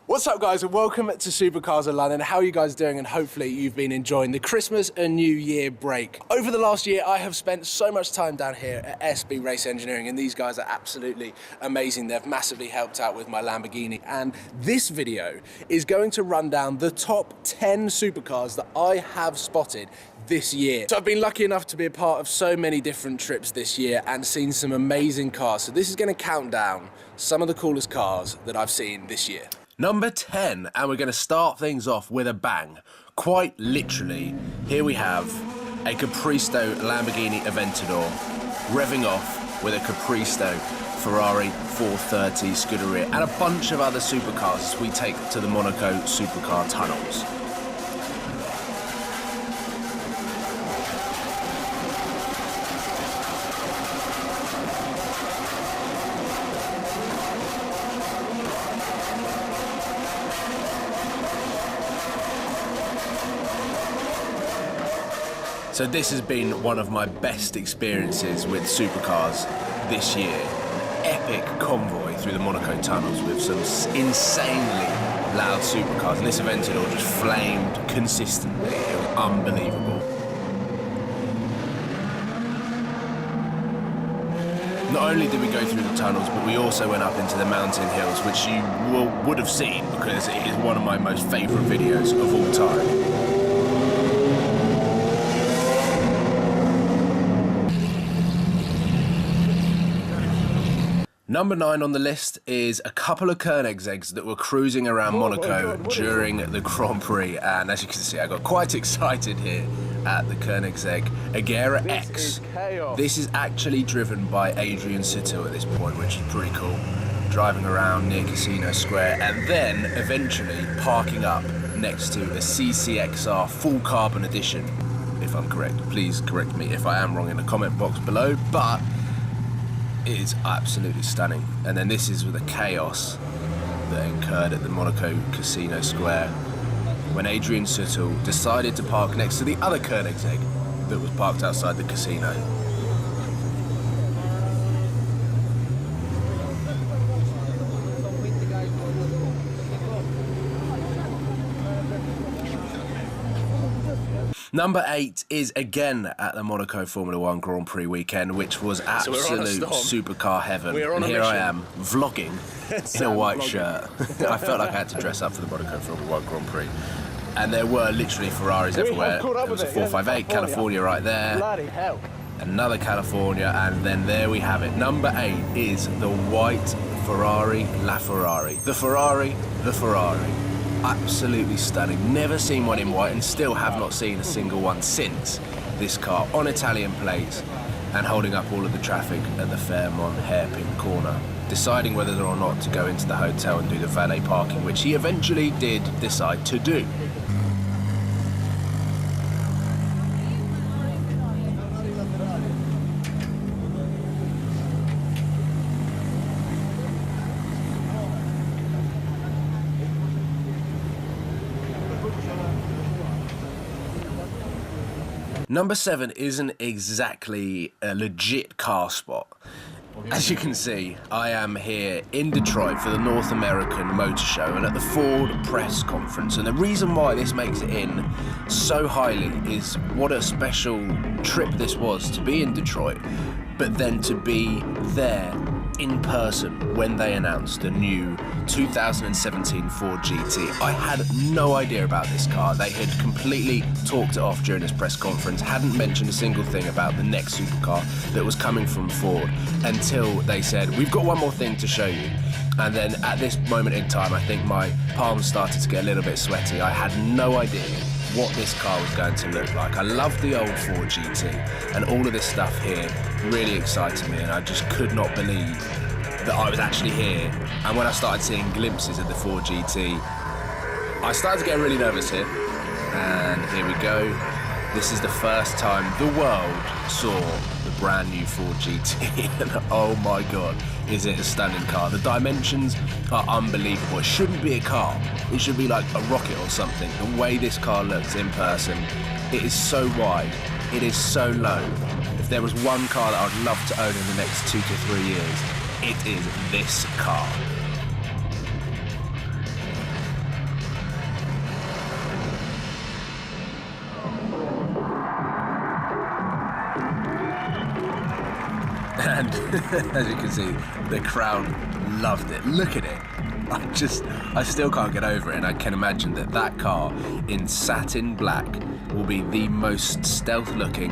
What's up guys, and welcome to Supercars of London. How are you guys doing? And hopefully you've been enjoying the Christmas and New Year break. Over the last year I have spent so much time down here at SB Race Engineering, and these guys are absolutely amazing. They've massively helped out with my Lamborghini, and this video is going to run down the top 10 supercars that I have spotted this year. So I've been lucky enough to be a part of so many different trips this year and seen some amazing cars. So this is going to count down some of the coolest cars that I've seen this year. Number 10, and we're going to start things off with a bang. Quite literally, here we have a Capristo Lamborghini Aventador revving off with a Capristo Ferrari 430 Scuderia and a bunch of other supercars as we take to the Monaco supercar tunnels. So this has been one of my best experiences with supercars this year. Epic convoy through the Monaco tunnels with some insanely loud supercars, and this Aventador just flamed consistently. It was unbelievable. Not only did we go through the tunnels, but we also went up into the mountain hills, which you would have seen because it is one of my most favourite videos of all time. Number 9 on the list is a couple of Koenigsegg's that were cruising around Monaco during the Grand Prix, and as you can see I got quite excited here at the Koenigsegg Agera X. This is actually driven by Adrian Sutil at this point, which is pretty cool. Driving around near Casino Square and then eventually parking up next to a CCXR full carbon edition, if I'm correct. Please correct me if I am wrong in the comment box below, but it is absolutely stunning. And then this is with the chaos that occurred at the Monaco Casino Square when Adrian Sutil decided to park next to the other Koenigsegg that was parked outside the casino. Number 8 is again at the Monaco Formula 1 Grand Prix weekend, which was absolute supercar heaven. And here I am, vlogging in a white shirt. I felt like I had to dress up for the Monaco Formula 1 Grand Prix. And there were literally Ferraris everywhere. There was a 458 California right there. Another California, and then there we have it. Number 8 is the white Ferrari LaFerrari. The Ferrari. Absolutely stunning. Never seen one in white and still have not seen a single one since. This car on Italian plates and holding up all of the traffic at the Fairmont hairpin corner, deciding whether or not to go into the hotel and do the valet parking, which he eventually did decide to do. Number 7 isn't exactly a legit car spot. As you can see, I am here in Detroit for the North American Motor Show and at the Ford press conference. And the reason why this makes it in so highly is what a special trip this was to be in Detroit, but then to be there in person when they announced the new 2017 Ford GT. I had no idea about this car. They had completely talked it off during this press conference, hadn't mentioned a single thing about the next supercar that was coming from Ford until they said, we've got one more thing to show you. And then at this moment in time, I think my palms started to get a little bit sweaty. I had no idea what this car was going to look like. I loved the old Ford GT, and all of this stuff here really excited me, and I just could not believe that I was actually here. And when I started seeing glimpses of the Ford GT, I started to get really nervous here. And here we go. This is the first time the world saw the brand new Ford GT, and oh my god, is it a stunning car. The dimensions are unbelievable. It shouldn't be a car, it should be like a rocket or something. The way this car looks in person, it is so wide, it is so low. If there was one car that I'd love to own in the next 2 to 3 years, it is this car. And as you can see, the crowd loved it. Look at it. I still can't get over it, and I can imagine that that car in satin black will be the most stealth-looking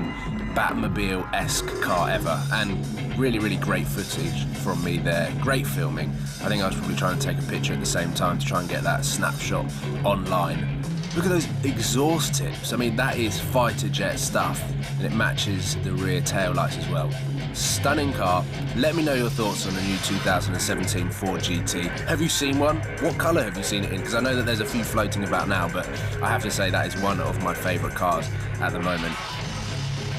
Batmobile-esque car ever, and really, really great footage from me there. Great filming. I think I was probably trying to take a picture at the same time to try and get that snapshot online. Look at those exhaust tips. I mean, that is fighter jet stuff, and it matches the rear tail lights as well. Stunning car. Let me know your thoughts on the new 2017 Ford GT. Have you seen one? What colour have you seen it in? Because I know that there's a few floating about now, but I have to say that is one of my favourite cars at the moment.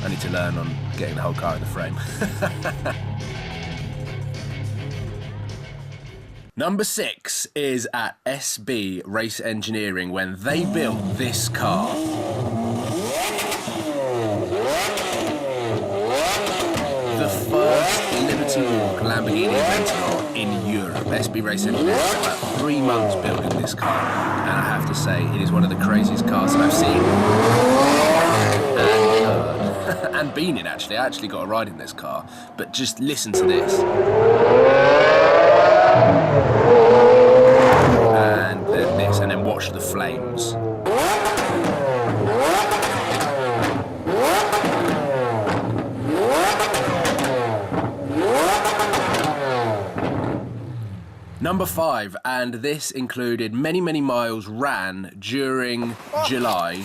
I need to learn on getting the whole car in the frame. Number 6 is at SB Race Engineering when they built this car. The first Liberty Walk Lamborghini Aventador in Europe. SB Race Engineering spent about 3 months building this car, and I have to say it is one of the craziest cars that I've seen and been in. Actually, I actually got a ride in this car, but just listen to this. And then this, and then watch the flames. Number 5, and this included many, many miles ran during July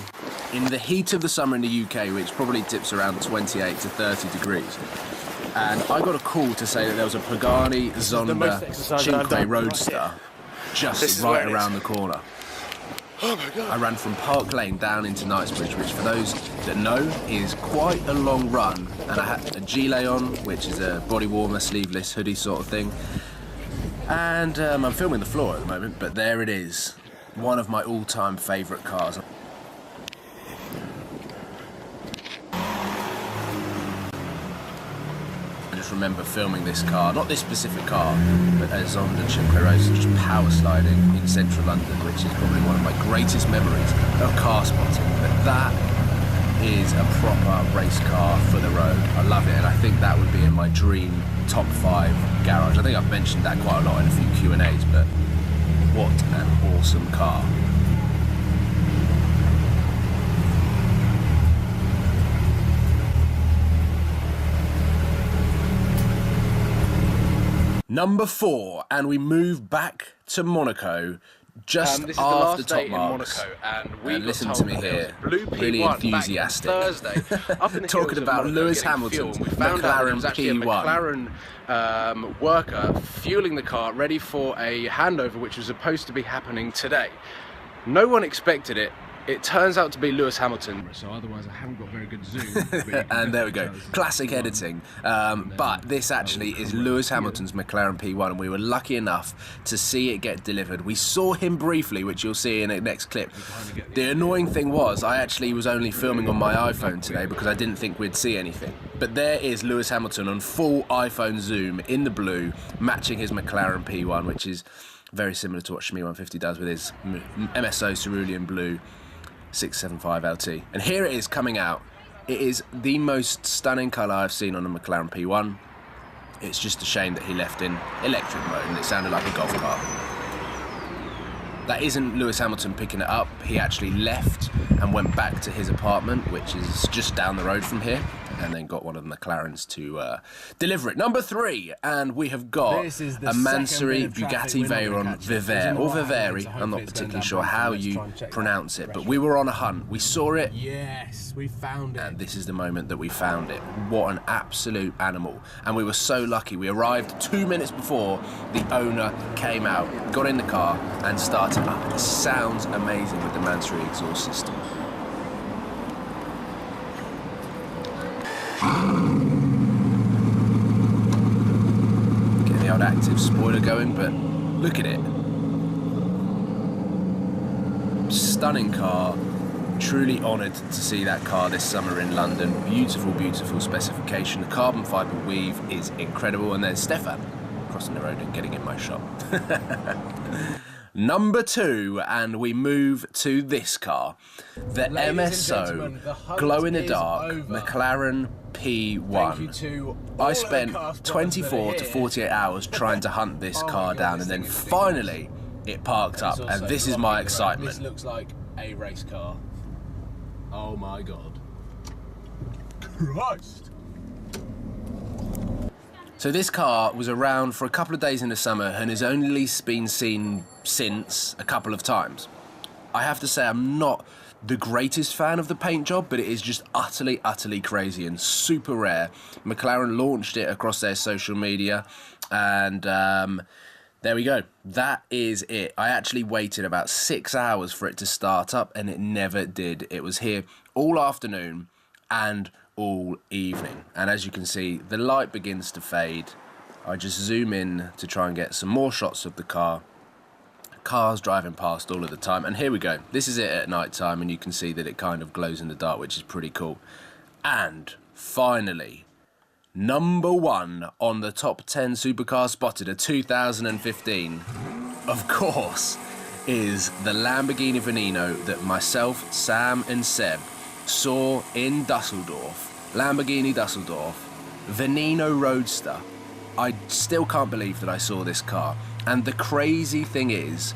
in the heat of the summer in the UK, which probably tips around 28 to 30 degrees. And I got a call to say that there was a Pagani Zonda Cinque Roadster just right around the corner. Oh my God. I ran from Park Lane down into Knightsbridge, which for those that know is quite a long run. And I had a gilet on, which is a body warmer, sleeveless hoodie sort of thing. And I'm filming the floor at the moment, but there it is. One of my all-time favourite cars. I just remember filming this car, not this specific car, but a Zonda Cinque Roadster just power sliding in central London, which is probably one of my greatest memories of car spotting. But that is a proper race car for the road. I love it, and I think that would be in my dream top 5 garage. I think I've mentioned that quite a lot in a few Q&As, but what an awesome car. Number 4, and we move back to Monaco just this is after the last top day marks. in Monaco, and we Listen to me here, really P1 enthusiastic. Thursday, up in the Talking hills of about Monaco, Lewis getting Hamilton's fuel. We found out that it was McLaren actually a P1. McLaren worker fueling the car, ready for a handover, which was supposed to be happening today. No one expected it. It turns out to be Lewis Hamilton. So otherwise I haven't got very good zoom. And there we go, classic editing. But this actually is Lewis Hamilton's McLaren P1, and we were lucky enough to see it get delivered. We saw him briefly, which you'll see in the next clip. The annoying thing was I actually was only filming on my iPhone today because I didn't think we'd see anything. But there is Lewis Hamilton on full iPhone zoom in the blue, matching his McLaren P1, which is very similar to what Shmee 150 does with his MSO Cerulean Blue 675 LT. And here it is coming out. It is the most stunning colour I've seen on a McLaren P1. It's just a shame that he left in electric mode and it sounded like a golf cart. That isn't Lewis Hamilton picking it up. He actually left and went back to his apartment, which is just down the road from here, and then got one of the McLarens to deliver it. Number 3, and we have got a Mansory Bugatti Veyron Vivere, or Viveri. I'm not particularly sure how you pronounce it, but we were on a hunt. We saw it. Yes, we found it. And this is the moment that we found it. What an absolute animal. And we were so lucky. We arrived 2 minutes before the owner came out, got in the car and started up. It sounds amazing with the Mansory exhaust system. Getting the old active spoiler going, but look at it. Stunning car. Truly honoured to see that car this summer in London. Beautiful, beautiful specification. The carbon fibre weave is incredible. And then Stefan crossing the road and getting in my shot. Number 2, and we move to this car. The MSO glow-in-the-dark McLaren P1. to I spent 24 to 48 hours trying to hunt this car down, and then finally it parked up, and this is my excitement. This looks like a race car. Oh my god. Christ! So this car was around for a couple of days in the summer and has only been seen since a couple of times. I have to say I'm not the greatest fan of the paint job, but it is just utterly crazy and super rare. McLaren launched it across their social media, and there we go. That is it. I actually waited about 6 hours for it to start up, and it never did. It was here all afternoon and all evening, and as you can see, the light begins to fade. I just zoom in to try and get some more shots of the car. Cars driving past all of the time, and here we go. This is it at night time, and you can see that it kind of glows in the dark, which is pretty cool. And finally, number 1 on the top 10 supercars spotted of 2015, of course, is the Lamborghini Veneno that myself, Sam and Seb saw in Dusseldorf. Lamborghini Dusseldorf, Veneno Roadster. I still can't believe that I saw this car. And the crazy thing is,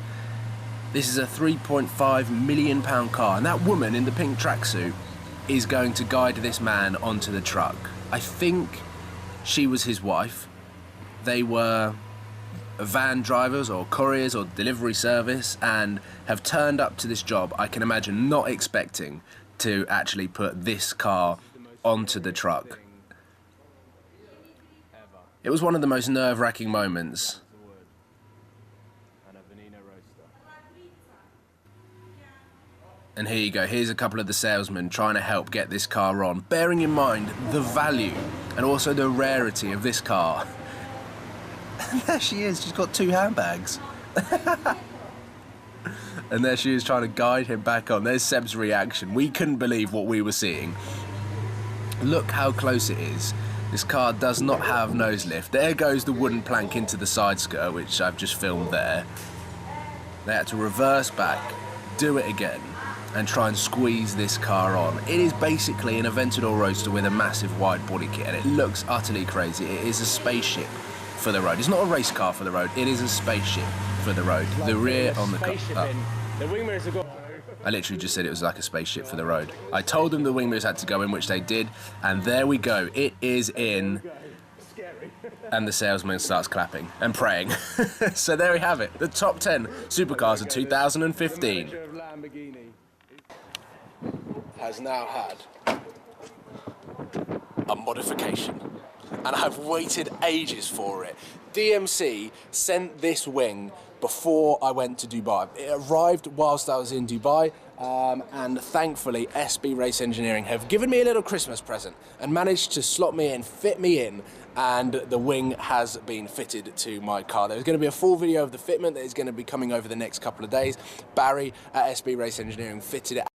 this is a £3.5 million car, and that woman in the pink tracksuit is going to guide this man onto the truck. I think she was his wife. They were van drivers or couriers or delivery service and have turned up to this job, I can imagine, not expecting to actually put this car onto the truck. It was one of the most nerve-wracking moments. And here you go, here's a couple of the salesmen trying to help get this car on, bearing in mind the value and also the rarity of this car. And there she is, she's got 2 handbags. And there she is trying to guide him back on. There's Seb's reaction. We couldn't believe what we were seeing. Look how close it is. This car does not have nose lift. There goes the wooden plank into the side skirt, which I've just filmed there. They had to reverse back, do it again, and try and squeeze this car on. It is basically an Aventador Roadster with a massive wide body kit, and it looks utterly crazy. It is a spaceship for the road. It's not a race car for the road, it is a spaceship for the road. The rear on the car. The wing mirrors have got... I literally just said it was like a spaceship for the road. I told them the wing mirrors had to go in, which they did, and there we go. It is in. And the salesman starts clapping and praying. So there we have it. The top 10 supercars of 2015. Has now had a modification, and I've waited ages for it. DMC sent this wing before I went to Dubai. It arrived whilst I was in Dubai, and thankfully SB Race Engineering have given me a little Christmas present and managed to slot me in, fit me in, and the wing has been fitted to my car. There's going to be a full video of the fitment that is going to be coming over the next couple of days. Barry at SB Race Engineering fitted it